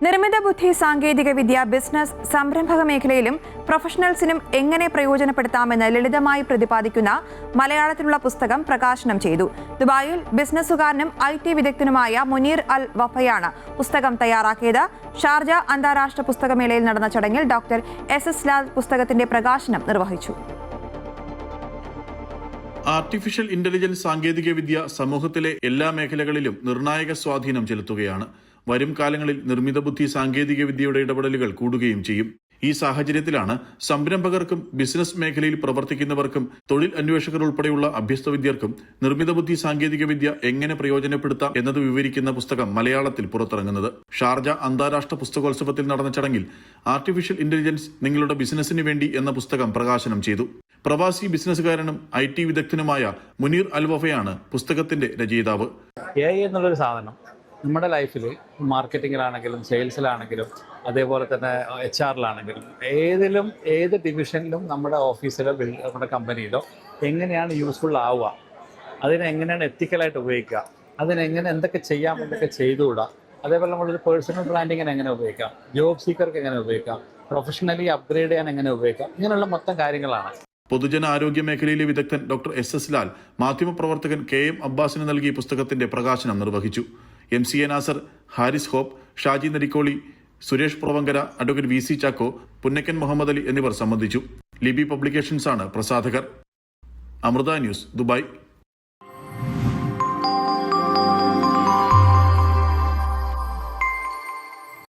നിർമ്മിത ബുദ്ധി സാങ്കേതികവിദ്യ ബിസിനസ് സംരംഭക മേഖലയിലും പ്രൊഫഷണൽസിനും എങ്ങനെ പ്രയോജനപ്പെടുത്താമെന്ന് ലളിതമായി പ്രതിപാദിക്കുന്ന മലയാളത്തിലുള്ള പുസ്തകം പ്രകാശനം ചെയ്തു. ദുബായിൽ ബിസിനസ്സുകാരനും IT വിദഗ്ധനുമായ മുനീർ അൽ വഫയാണ് പുസ്തകം തയ്യാറാക്കിയത്. ഷാർജ അന്താരാഷ്ട്ര പുസ്തകമേളയിൽ നടന്ന ചടങ്ങിൽ ഡോക്ടർ SS ലാൽ പുസ്തകത്തിന്റെ പ്രകാശനം നിർവഹിച്ചു. ആർട്ടിഫിഷ്യൽ ഇന്റലിജൻസ് സാങ്കേതികവിദ്യ സമൂഹത്തിലെ എല്ലാ മേഖലകളിലും നിർണായക സ്വാധീനം ചെലുത്തുകയാണ്. വരും കാലങ്ങളിൽ നിർമ്മിത ബുദ്ധി സാങ്കേതികവിദ്യയുടെ ഇടപെടലുകൾ കൂടുകയും ചെയ്യും. ഈ സാഹചര്യത്തിലാണ് സംരംഭകർക്കും ബിസിനസ് മേഖലയിൽ പ്രവർത്തിക്കുന്നവർക്കും തൊഴിൽ അന്വേഷകർ ഉൾപ്പെടെയുള്ള അഭ്യസ്ത വിദ്യർക്കും നിർമ്മിത ബുദ്ധി സാങ്കേതികവിദ്യ എങ്ങനെ പ്രയോജനപ്പെടുത്താം എന്നത് വിവരിക്കുന്ന പുസ്തകം മലയാളത്തിൽ പുറത്തിറങ്ങുന്നത്. ഷാർജ അന്താരാഷ്ട്ര പുസ്തകോത്സവത്തിൽ നടന്ന ചടങ്ങിൽ ആർട്ടിഫിഷ്യൽ ഇന്റലിജൻസ് നിങ്ങളുടെ ബിസിനസിന് വേണ്ടി എന്ന പുസ്തകം പ്രകാശനം ചെയ്തു. പ്രവാസി ബിസിനസ്സുകാരനും IT വിദഗ്ധനുമായ മുനീർ അൽ വഫയാണ് പുസ്തകത്തിന്റെ രചയിതാവ്. AI എന്നുള്ളൊരു സാധനം നമ്മുടെ ലൈഫിൽ മാർക്കറ്റിങ്ങിലാണെങ്കിലും സെയിൽസിലാണെങ്കിലും അതേപോലെ തന്നെ HR-ലാണെങ്കിലും ഏത് ഡിവിഷനിലും നമ്മുടെ ഓഫീസിലോ നമ്മുടെ കമ്പനിയിലോ എങ്ങനെയാണ് യൂസ്ഫുൾ ആവുക, അതിനെങ്ങനെയാണ് എത്തിക്കലായിട്ട് ഉപയോഗിക്കുക, അതിനെങ്ങനെ എന്തൊക്കെ ചെയ്യാം എന്തൊക്കെ ചെയ്തുകൂടാ, അതേപോലെ നമ്മളൊരു പേഴ്സണൽ ബ്രാൻഡിങ്ങിന് എങ്ങനെ ഉപയോഗിക്കാം, ജോബ് സീക്കർക്ക് എങ്ങനെ ഉപയോഗിക്കാം, പ്രൊഫഷണലി അപ്ഗ്രേഡ് ചെയ്യാൻ എങ്ങനെ ഉപയോഗിക്കാം, ഇങ്ങനെയുള്ള മൊത്തം കാര്യങ്ങളാണ്. പൊതുജന ആരോഗ്യ മേഖലയിലെ വിദഗ്ധൻ ഡോക്ടർ SS ലാൽ മാധ്യമപ്രവർത്തകൻ KM അബ്ബാസിന് നൽകിയ പുസ്തകത്തിന്റെ പ്രകാശനം നിർവഹിച്ചു. MCA Nasar, Haris hope, Shaji Narikkoli, Suresh Pravankara, advocate VC Chacko, Punnakkan Muhammad Ali എന്നിവർ സംബന്ധിച്ചു. ലിബി പബ്ലിക്കേഷൻസ് ആണ് പ്രസാധകർ. Amrita news, Dubai.